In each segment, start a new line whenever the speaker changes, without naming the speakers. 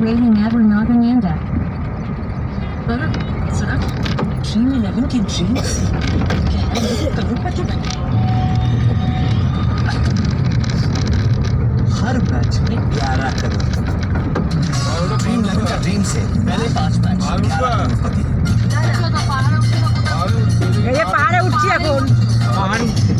waiting at Nagananda. Dream 11 की dreams करोड़पति बने। हर match में 11 करोड़। ड्रीम 11 का ड्रीम से पहले 5 मैच 11 करोड़पति।
ये পাহাড়ে উঠছি এখন পাহাড় উঠছে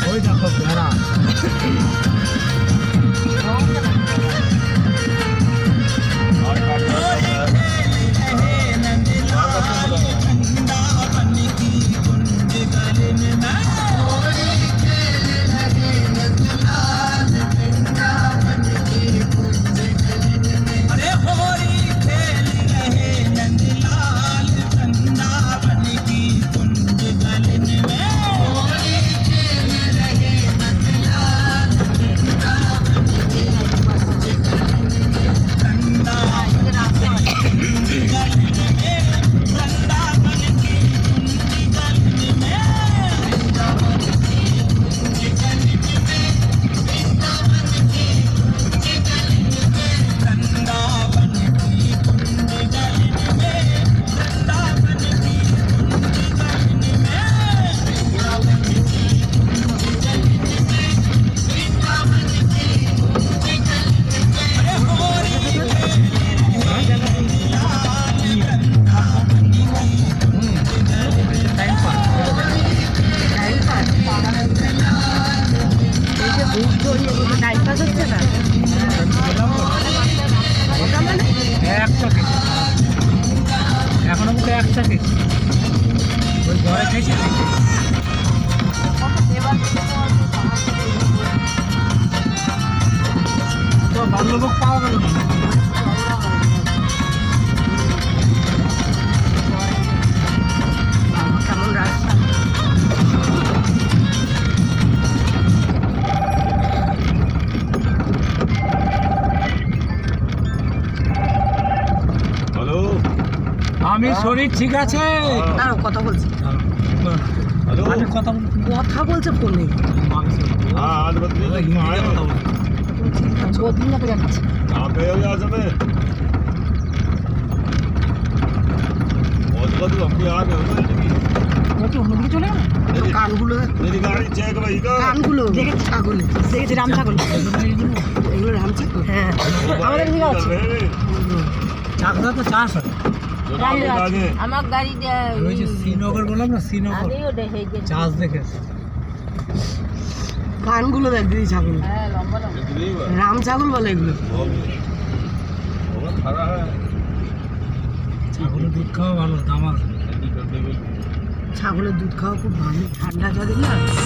ওই দেখো ভেড়া এখনো মুখে একটা খেয়েছি ওই ঘরে খেয়েছি তো বাল্যভোগ পাওয়া গেল না কেমন রাস্তা আমি শরীর ঠিক আছে কথা বলছি আমি কথা বলছে ফোনে কানগুলো কানগুলো ছাগল দেখেছি রাম ছাগল এগুলো রাম ছাগল হ্যাঁ আমাদের দিকে আছে ছাগল তো চাষ হয় আমার গাড়ি ওই যে শ্রীনগর বললাম না শ্রীনগর চাষ দেখে কানগুলো দেখ দিদি ছাগল রাম ছাগল বলে এগুলো ছাগলের দুধ খাওয়া ভালো দাম আছে ছাগলের দুধ খাওয়া খুব ভালো ঠান্ডা যাদের না